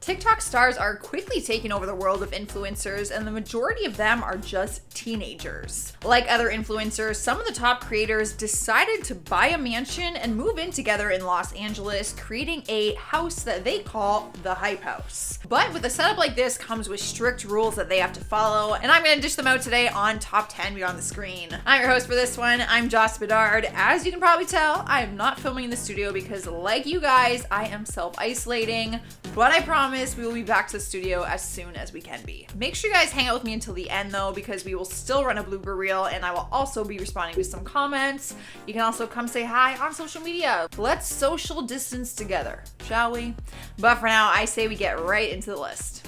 TikTok stars are quickly taking over the world of influencers, and the majority of them are just teenagers. Like other influencers, some of the top creators decided to buy a mansion and move in together in Los Angeles, creating a house that they call the Hype House. But with a setup like this comes with strict rules that they have to follow, and I'm gonna dish them out today on Top 10 Beyond the Screen. I'm your host for this one. I'm Joss Bedard. As you can probably tell, I am not filming in the studio because, like you guys, I am self-isolating, but I promise we will be back to the studio as soon as we can be. Make sure you guys hang out with me until the end though, because we will still run a blooper reel and I will also be responding to some comments. You can also come say hi on social media. Let's social distance together, shall we? But for now, I say we get right into the list.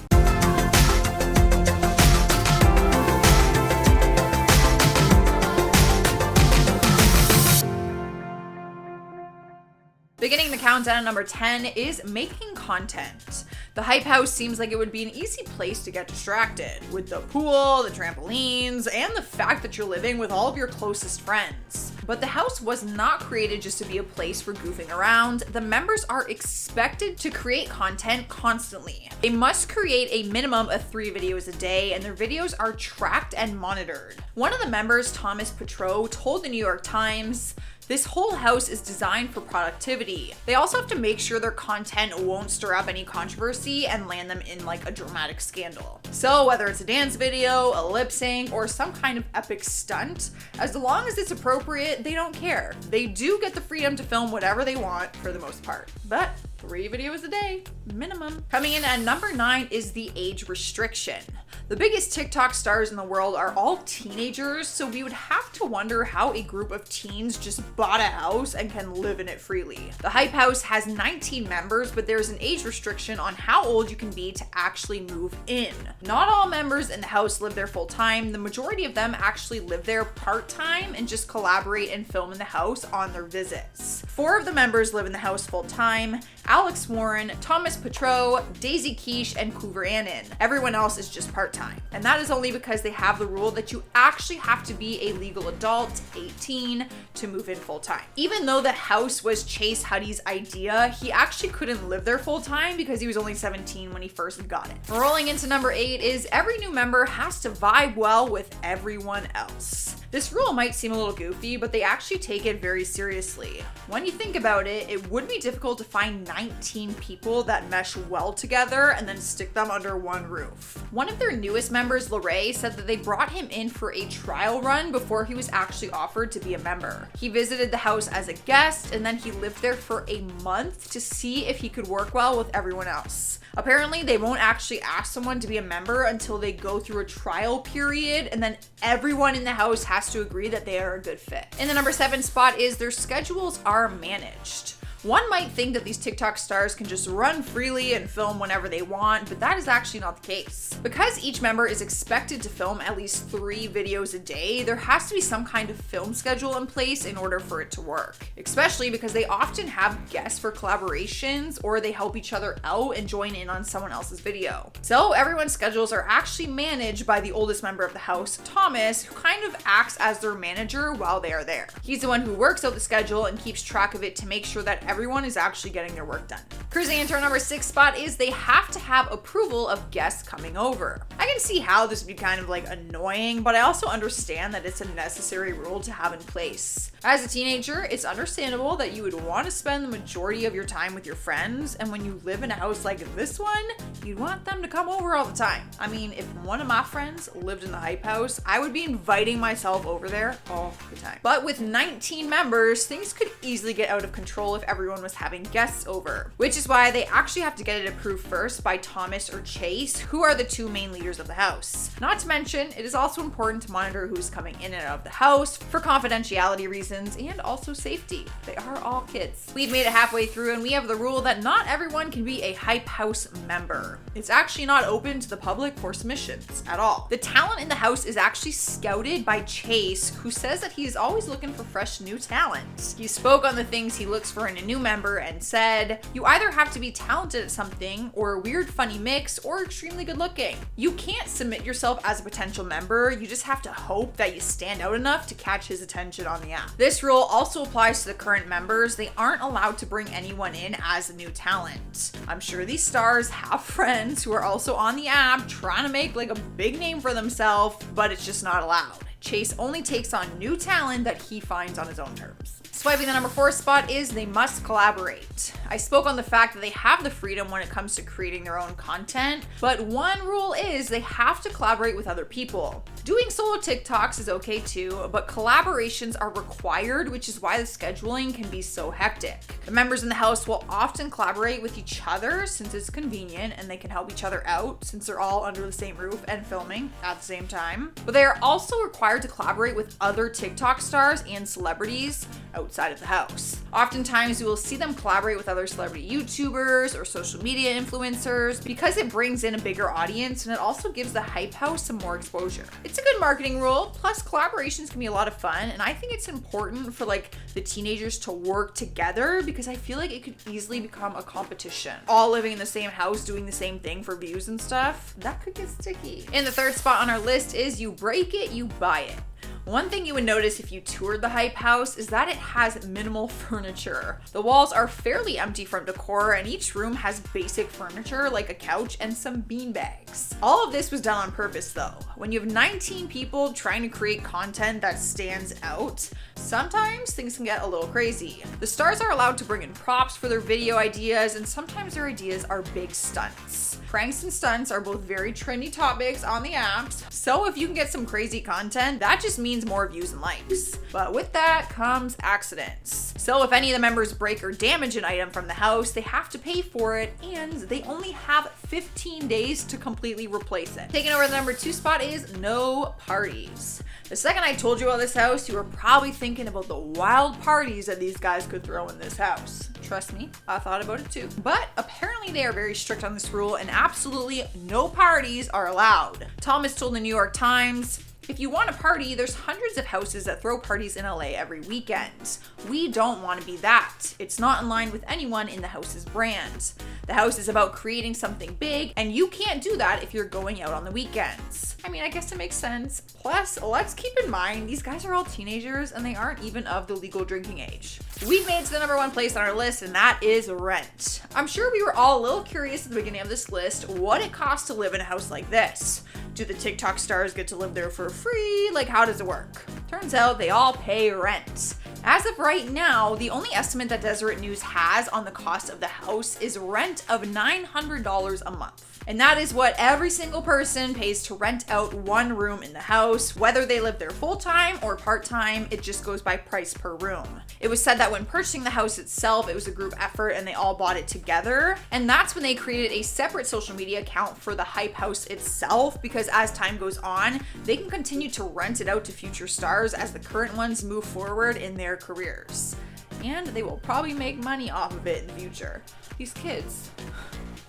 Beginning the countdown at number 10 is making content. The Hype House seems like it would be an easy place to get distracted, with the pool, the trampolines, and the fact that you're living with all of your closest friends. But the house was not created just to be a place for goofing around. The members are expected to create content constantly. They must create a minimum of 3 videos a day, and their videos are tracked and monitored. One of the members, Thomas Petro, told the New York Times, "This whole house is designed for productivity. They also have to make sure their content won't stir up any controversy and land them in like a dramatic scandal. So whether it's a dance video, a lip sync, or some kind of epic stunt, as long as it's appropriate, they don't care. They do get the freedom to film whatever they want for the most part. But 3 videos a day, minimum." Coming in at number 9 is the age restriction. The biggest TikTok stars in the world are all teenagers, so we would have to wonder how a group of teens just bought a house and can live in it freely. The Hype House has 19 members, but there's an age restriction on how old you can be to actually move in. Not all members in the house live there full time. The majority of them actually live there part-time and just collaborate and film in the house on their visits. 4 of the members live in the house full-time: Alex Warren, Thomas Petro, Daisy Quiche, and Coover Annan. Everyone else is just part-time. And that is only because they have the rule that you actually have to be a legal adult, 18, to move in full-time. Even though the house was Chase Huddy's idea, he actually couldn't live there full-time because he was only 17 when he first got it. Rolling into number 8 is every new member has to vibe well with everyone else. This rule might seem a little goofy, but they actually take it very seriously. When you think about it, it would be difficult to find 19 people that mesh well together and then stick them under one roof. One of their newest members, Larray, said that they brought him in for a trial run before he was actually offered to be a member. He visited the house as a guest, and then he lived there for a month to see if he could work well with everyone else. Apparently, they won't actually ask someone to be a member until they go through a trial period, and then everyone in the house has to agree that they are a good fit. In the number 7 spot is their schedules are managed. One might think that these TikTok stars can just run freely and film whenever they want, but that is actually not the case. Because each member is expected to film at least 3 videos a day, there has to be some kind of film schedule in place in order for it to work. Especially because they often have guests for collaborations, or they help each other out and join in on someone else's video. So everyone's schedules are actually managed by the oldest member of the house, Thomas, who kind of acts as their manager while they are there. He's the one who works out the schedule and keeps track of it to make sure that everyone is actually getting their work done. Cruising into our number 6 spot is they have to have approval of guests coming over. I can see how this would be kind of like annoying, but I also understand that it's a necessary rule to have in place. As a teenager, it's understandable that you would want to spend the majority of your time with your friends, and when you live in a house like this one, you'd want them to come over all the time. I mean, if one of my friends lived in the Hype House, I would be inviting myself over there all the time. But with 19 members, things could easily get out of control if everyone was having guests over, which is why they actually have to get it approved first by Thomas or Chase, who are the 2 main leaders of the house. Not to mention, it is also important to monitor who's coming in and out of the house for confidentiality reasons and also safety. They are all kids. We've made it halfway through and we have the rule that not everyone can be a Hype House member. It's actually not open to the public for submissions at all. The talent in the house is actually scouted by Chase, who says that he is always looking for fresh new talent. He spoke on the things he looks for in a new member and said, "You either either have to be talented at something, or a weird funny mix, or extremely good looking. You can't submit yourself as a potential member, you just have to hope that you stand out enough to catch his attention on the app. This rule also applies to the current members. They aren't allowed to bring anyone in as a new talent. I'm sure these stars have friends who are also on the app trying to make like a big name for themselves, but it's just not allowed. Chase only takes on new talent that he finds on his own terms. Swiping the number 4 spot is they must collaborate. I spoke on the fact that they have the freedom when it comes to creating their own content, but one rule is they have to collaborate with other people. Doing solo TikToks is okay too, but collaborations are required, which is why the scheduling can be so hectic. The members in the house will often collaborate with each other since it's convenient and they can help each other out since they're all under the same roof and filming at the same time. But they are also required to collaborate with other TikTok stars and celebrities outside of the house. Oftentimes you will see them collaborate with other celebrity YouTubers or social media influencers because it brings in a bigger audience and it also gives the Hype House some more exposure. It's a good marketing rule, plus collaborations can be a lot of fun, and I think it's important for like the teenagers to work together because I feel like it could easily become a competition. All living in the same house doing the same thing for views and stuff, that could get sticky. And the third spot on our list is you break it, you buy it. One thing you would notice if you toured the Hype House is that it has minimal furniture. The walls are fairly empty from decor and each room has basic furniture like a couch and some beanbags. All of this was done on purpose though. When you have 19 people trying to create content that stands out, sometimes things can get a little crazy. The stars are allowed to bring in props for their video ideas and sometimes their ideas are big stunts. Pranks and stunts are both very trendy topics on the apps, so if you can get some crazy content, that just means more views and likes. But with that comes accidents. So if any of the members break or damage an item from the house, they have to pay for it and they only have 15 days to completely replace it. Taking over the number 2 spot is no parties. The second I told you about this house, you were probably thinking about the wild parties that these guys could throw in this house. Trust me, I thought about it too. But apparently they are very strict on this rule and absolutely no parties are allowed. Thomas told the New York Times, "If you want a party, there's hundreds of houses that throw parties in LA every weekend. We don't want to be that. It's not in line with anyone in the house's brand. The house is about creating something big, and you can't do that if you're going out on the weekends." I mean, I guess it makes sense. Plus, let's keep in mind, these guys are all teenagers and they aren't even of the legal drinking age. We've made it to the number 1 place on our list, and that is rent. I'm sure we were all a little curious at the beginning of this list what it costs to live in a house like this. Do the TikTok stars get to live there for free? Like, how does it work? Turns out they all pay rent. As of right now, the only estimate that Deseret News has on the cost of the house is rent of $900 a month. And that is what every single person pays to rent out one room in the house. Whether they live there full-time or part-time, it just goes by price per room. It was said that when purchasing the house itself, it was a group effort and they all bought it together. And that's when they created a separate social media account for the Hype House itself, because as time goes on, they can continue to rent it out to future stars as the current ones move forward in their careers. And they will probably make money off of it in the future. These kids,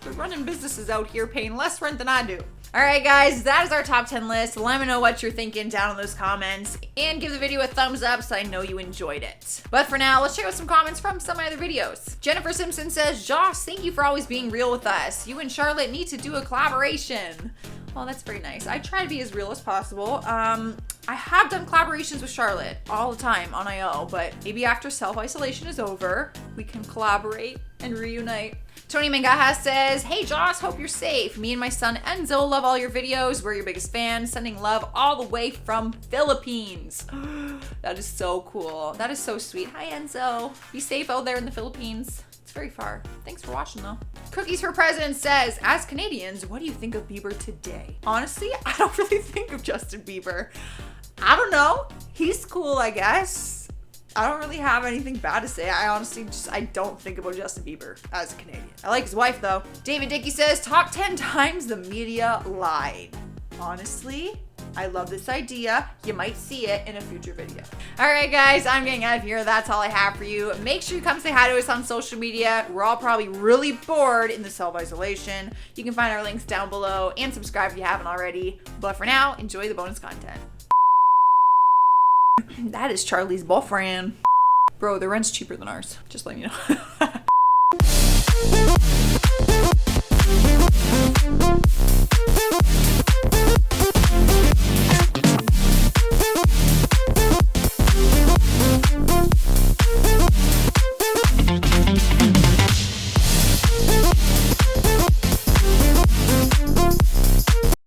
they're running businesses out here paying less rent than I do. All right, guys, that is our top 10 list. Let me know what you're thinking down in those comments and give the video a thumbs up so I know you enjoyed it. But for now, let's check out some comments from some of my other videos. Jennifer Simpson says, "Joss, thank you for always being real with us. You and Charlotte need to do a collaboration." Well, that's very nice. I try to be as real as possible. I have done collaborations with Charlotte all the time on IO, but maybe after self-isolation is over, we can collaborate and reunite. Tony Mangaha says, "Hey Joss, hope you're safe. Me and my son Enzo love all your videos. We're your biggest fans. Sending love all the way from Philippines." That is so cool. That is so sweet. Hi Enzo. Be safe out there in the Philippines. It's very far. Thanks for watching though. Cookies for President says, "As Canadians, what do you think of Bieber today?" Honestly, I don't really think of Justin Bieber. I don't know. He's cool, I guess. I don't really have anything bad to say. I honestly I don't think about Justin Bieber as a Canadian. I like his wife though. David Dickey says, "Top 10 times the media lied." Honestly, I love this idea. You might see it in a future video. All right, guys, I'm getting out of here. That's all I have for you. Make sure you come say hi to us on social media. We're all probably really bored in the self-isolation. You can find our links down below and subscribe if you haven't already. But for now, enjoy the bonus content. That is Charlie's boyfriend. Bro, the rent's cheaper than ours. Just letting you know.